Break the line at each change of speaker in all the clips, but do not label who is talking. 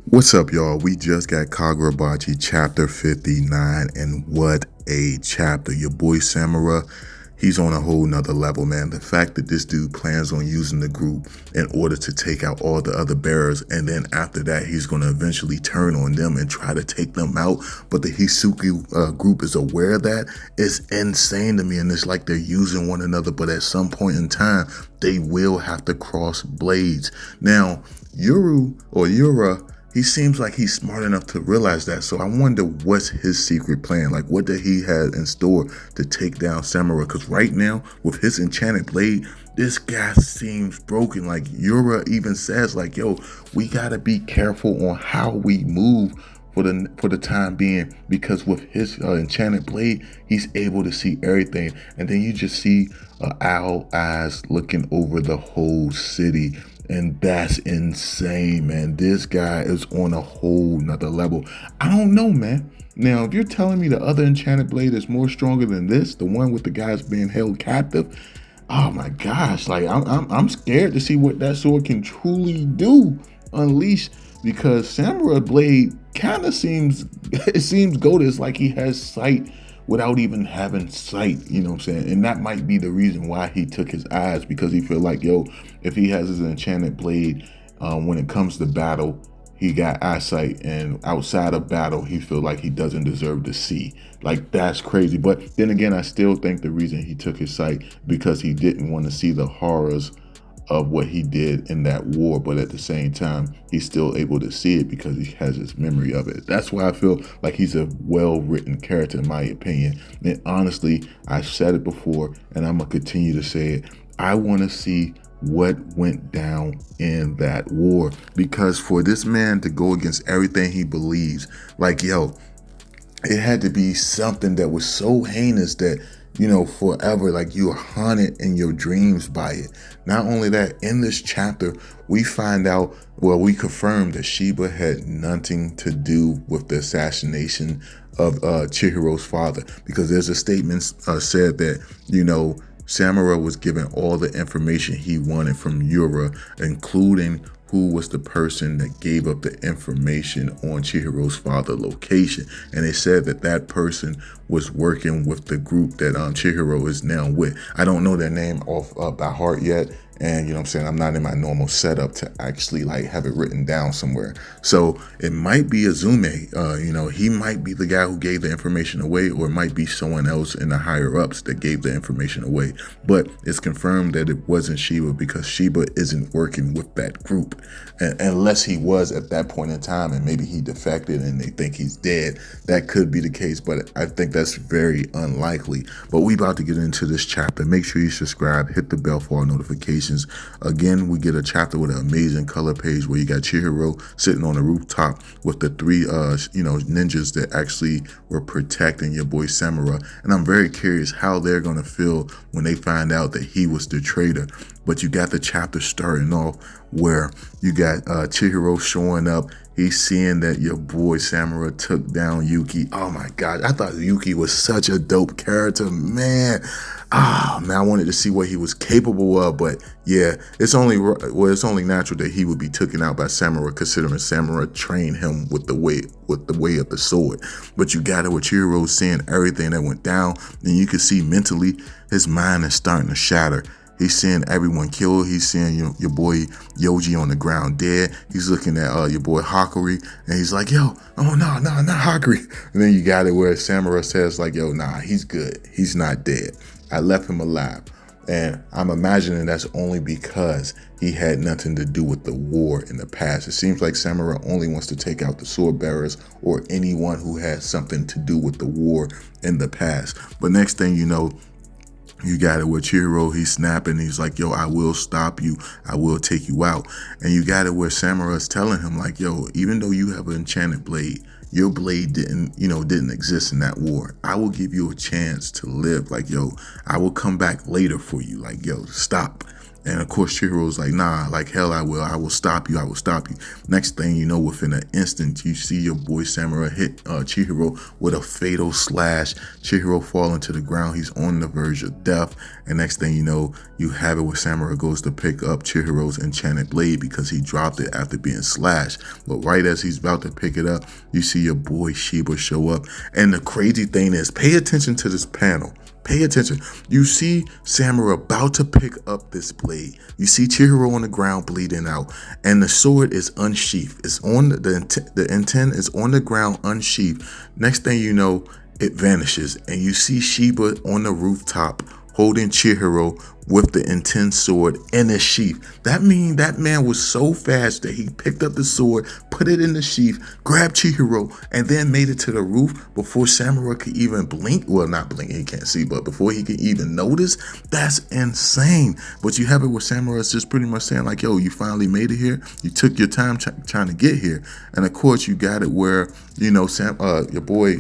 What's up, y'all? We just got Kagurabachi chapter 59, and what a chapter. Your boy Samura, he's on a whole nother level, man. The fact that this dude plans on using the group in order to take out all the other bearers, and then after that, he's going to eventually turn on them and try to take them out. But the Hishaku group is aware of that. It's insane to me, and it's like they're using one another, but at some point in time, they will have to cross blades. Now, Yura, he seems like he's smart enough to realize that. So I wonder what's his secret plan. Like, what did he have in store to take down Samura? Because right now, with his enchanted blade, this guy seems broken. Like, Yura even says, like, yo, we got to be careful on how we move for the time being, because with his enchanted blade, he's able to see everything. And then you just see owl eyes looking over the whole city. And that's insane, man. This guy is on a whole nother level. I don't know, man. Now, if you're telling me the other enchanted blade is more stronger than this, the one with the guys being held captive, oh my gosh, like I'm scared to see what that sword can truly do unleashed, because Samurai blade kind of seems goated, like he has sight without even having sight, you know what I'm saying? And that might be the reason why he took his eyes, because he feel like, yo, if he has his enchanted blade, when it comes to battle, he got eyesight, and outside of battle, he feel like he doesn't deserve to see. Like, that's crazy. But then again, I still think the reason he took his sight, because he didn't want to see the horrors of what he did in that war, but at the same time, he's still able to see it because he has his memory of it. That's why I feel like he's a well-written character, in my opinion. And honestly, I've said it before, and I'm gonna continue to say it. I want to see what went down in that war, because for this man to go against everything he believes, like, yo, it had to be something that was so heinous that, you know, forever, like, you're haunted in your dreams by it. Not only that, in this chapter, we find out, well, we confirmed that Shiba had nothing to do with the assassination of Chihiro's father, because there's a statement said that, you know, Samura was given all the information he wanted from Yura, including who was the person that gave up the information on Chihiro's father's location. And they said that that person was working with the group that Chihiro is now with. I don't know their name off by heart yet. And, you know what I'm saying, I'm not in my normal setup to actually, like, have it written down somewhere. So it might be Azume. You know, he might be the guy who gave the information away, or it might be someone else in the higher ups that gave the information away. But it's confirmed that it wasn't Shiba, because Shiba isn't working with that group. And unless he was at that point in time, and maybe he defected and they think he's dead. That could be the case, but I think that's very unlikely. But we about to get into this chapter. Make sure you subscribe, hit the bell for all notifications. Again, we get a chapter with an amazing color page where you got Chihiro sitting on the rooftop with the three ninjas that actually were protecting your boy Samura. And I'm very curious how they're going to feel when they find out that he was the traitor. But you got the chapter starting off where you got Chihiro showing up. He's seeing that your boy Samura took down Yuki. Oh my God, I thought Yuki was such a dope character, man. Man, I wanted to see what he was capable of, but yeah, it's only natural that he would be taken out by Samura, considering Samura trained him with the way of the sword. But you got it with Chihiro seeing everything that went down, and you can see mentally his mind is starting to shatter. He's seeing everyone killed. He's seeing your boy Yoji on the ground dead. He's looking at your boy Hakuri, and he's like, yo, oh no, not Hakuri. And then you got it where Samura says, like, yo, nah, he's good. He's not dead. I left him alive. And I'm imagining that's only because he had nothing to do with the war in the past. It seems like Samura only wants to take out the sword bearers or anyone who has something to do with the war in the past. But next thing you know, you got it with Chihiro, he's snapping. He's like, yo, I will stop you. I will take you out. And you got it where Samura's telling him, like, yo, even though you have an enchanted blade, your blade didn't exist in that war. I will give you a chance to live. Like, yo, I will come back later for you. Like, yo, stop. And of course, Chihiro's like, nah, like hell I will stop you, I will stop you. Next thing you know, within an instant, you see your boy Samura hit Chihiro with a fatal slash. Chihiro falling to the ground, he's on the verge of death. And next thing you know, you have it where Samura goes to pick up Chihiro's enchanted blade because he dropped it after being slashed. But right as he's about to pick it up, you see your boy Shiba show up. And the crazy thing is, pay attention to this panel. Pay attention. You see Samura about to pick up this blade. You see Chihiro on the ground bleeding out, and the sword is unsheathed. It's on the intent is on the ground unsheathed. Next thing you know, it vanishes, and you see Shiba on the rooftop holding Chihiro with the intense sword in a sheath. That means that man was so fast that he picked up the sword, put it in the sheath, grabbed Chihiro, and then made it to the roof before Samura could even blink. Well, not blink, he can't see, but before he could even notice. That's insane. But you have it where Samura's just pretty much saying like, yo, you finally made it here. You took your time trying to get here. And of course, you got it where, you know, your boy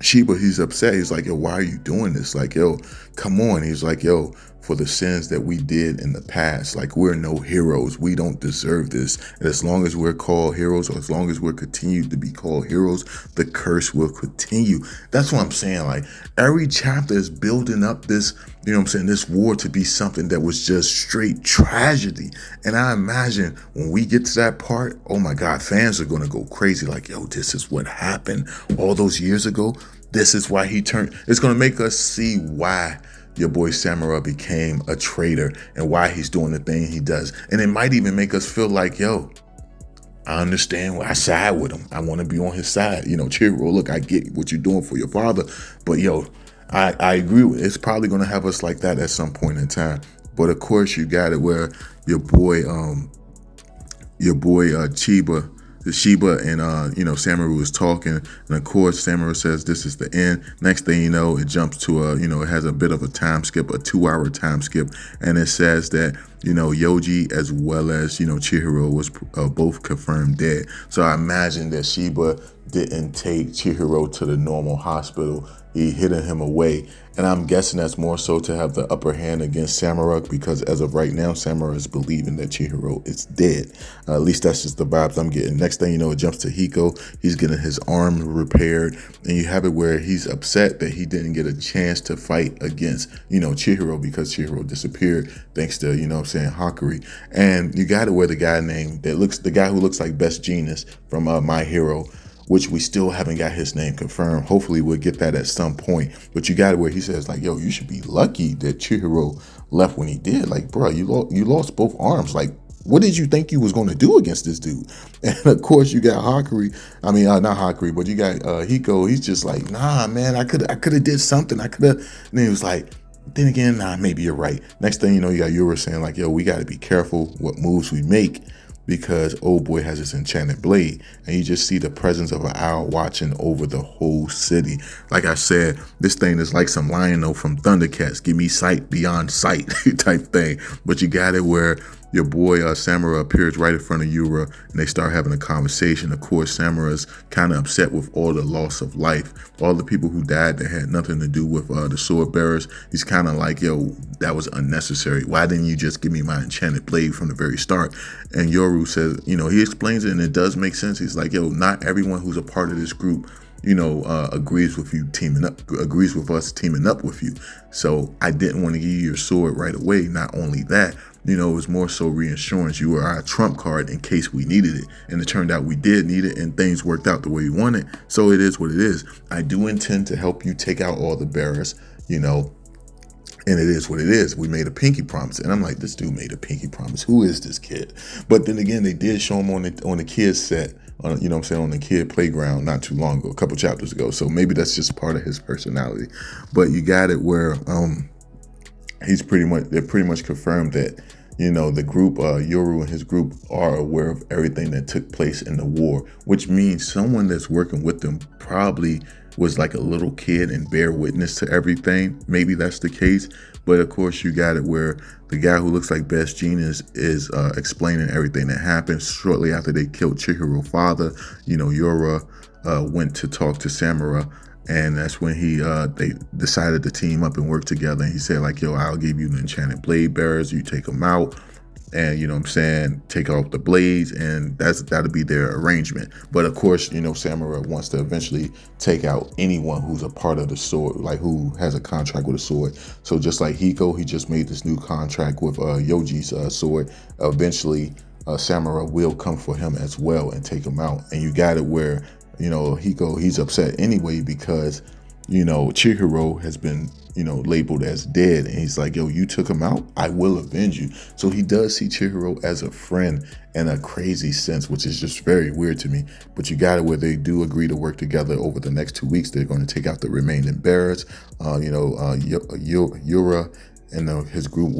Shiba, he's upset. He's like, yo, why are you doing this? Like, yo, come on. He's like, yo, for the sins that we did in the past, like, we're no heroes. We don't deserve this. And as long as we're called heroes, or as long as we're continued to be called heroes, the curse will continue. That's what I'm saying. Like, every chapter is building up this, you know what I'm saying, this war to be something that was just straight tragedy. And I imagine when we get to that part, oh my God, fans are going to go crazy. Like, yo, this is what happened all those years ago. This is why he turned. It's going to make us see why your boy Samura became a traitor and why he's doing the thing he does. And it might even make us feel like, yo, I understand why I side with him. I want to be on his side. You know, Chihiro, look, I get what you're doing for your father. But yo, I agree with it. It's probably going to have us like that at some point in time. But of course, you got it where your boy Shiba and you know, Samura was talking, and of course Samura says this is the end. Next thing you know, it jumps to you know, it has a bit of a time skip, a 2-hour time skip, and it says that, you know, Yoji as well as, you know, Chihiro was both confirmed dead. So I imagine that Shiba didn't take Chihiro to the normal hospital. He hidden him away. And I'm guessing that's more so to have the upper hand against Samura, because as of right now, Samura is believing that Chihiro is dead. At least that's just the vibes I'm getting. Next thing you know, it jumps to Hiko. He's getting his arm repaired. And you have it where he's upset that he didn't get a chance to fight against, you know, Chihiro, because Chihiro disappeared thanks to, you know what I'm saying, Hakuri. And you got it where the guy who looks like Best Genius from My Hero, which we still haven't got his name confirmed. Hopefully we'll get that at some point. But you got it where he says like, yo, you should be lucky that Chihiro left when he did. Like, bro, you lost both arms. Like, what did you think you was going to do against this dude? And of course you got Hakuri. I mean, not Hakuri, but you got Hiko. He's just like, nah, man, I could have did something. I could have. And he was like, then again, nah, maybe you're right. Next thing you know, you got Yura saying like, yo, we got to be careful what moves we make, because old boy has this enchanted blade, and you just see the presence of an owl watching over the whole city. Like I said, this thing is like some Lion-O from Thundercats, give me sight beyond sight type thing. But you got it where your boy Samura appears right in front of Yura, and they start having a conversation. Of course, Samura's kind of upset with all the loss of life, all the people who died that had nothing to do with the sword bearers. He's kind of like, yo, that was unnecessary. Why didn't you just give me my enchanted blade from the very start? And Yoru says, you know, he explains it, and it does make sense. He's like, yo, not everyone who's a part of this group, you know, agrees with us teaming up with you. So I didn't want to give you your sword right away. Not only that, you know, it was more so reassurance. You were our trump card in case we needed it. And it turned out we did need it, and things worked out the way we wanted. So it is what it is. I do intend to help you take out all the bearers, you know, and it is what it is. We made a pinky promise. And I'm like, this dude made a pinky promise. Who is this kid? But then again, they did show him on the kids set, you know what I'm saying, on the kid playground not too long ago, a couple chapters ago. So maybe that's just part of his personality. But you got it where they're pretty much confirmed that, you know, the group, Yoru and his group are aware of everything that took place in the war, which means someone that's working with them probably was like a little kid and bear witness to everything. Maybe that's the case. But of course, you got it where the guy who looks like Best Genius is explaining everything that happened shortly after they killed Chihiro's father. You know, Yura went to talk to Samura And that's when they decided to team up and work together. And he said like, yo, I'll give you the enchanted blade bearers. You take them out, and you know what I'm saying, take off the blades, and that'll be their arrangement. But of course, you know, Samura wants to eventually take out anyone who's a part of the sword, like who has a contract with a sword. So just like Hiko, he just made this new contract with Yoji's sword. Eventually, Samura will come for him as well and take him out. And you got it where, you know, Hiko, he's upset anyway because, you know, Chihiro has been, you know, labeled as dead, and he's like, yo, you took him out, I will avenge you. So he does see Chihiro as a friend in a crazy sense, which is just very weird to me. But you got it where they do agree to work together over the next 2 weeks. They're going to take out the remaining bearers. Yura and his group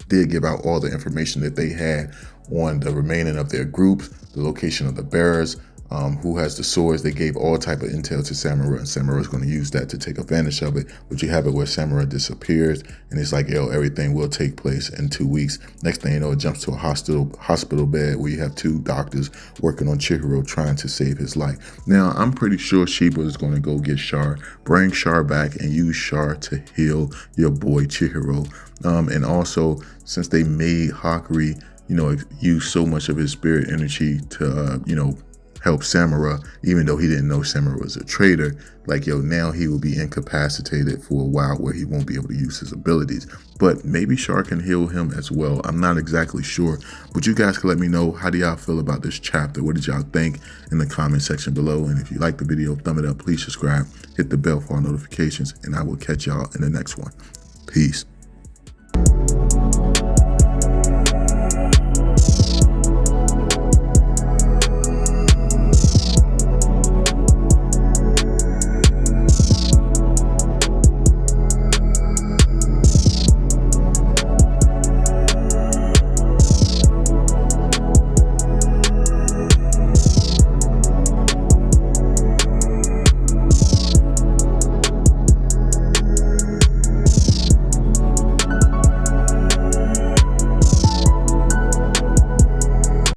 did give out all the information that they had on the remaining of their groups, the location of the bearers, who has the swords. They gave all type of intel to Samura, and Samura is going to use that to take advantage of it. But you have it where Samura disappears, and it's like, yo, everything will take place in 2 weeks. Next thing you know, it jumps to a hospital bed where you have 2 doctors working on Chihiro, trying to save his life. Now, I'm pretty sure Shiba is going to go get Char, bring Char back, and use Char to heal your boy Chihiro. And also, since they made Hakuri, you know, use so much of his spirit energy to, help Samura, even though he didn't know Samura was a traitor, like, yo, now he will be incapacitated for a while where he won't be able to use his abilities. But maybe Char can heal him as well. I'm not exactly sure, but you guys can let me know, how do y'all feel about this chapter? What did y'all think in the comment section below? And if you like the video, thumb it up, please subscribe, hit the bell for all notifications, and I will catch y'all in the next one. Peace.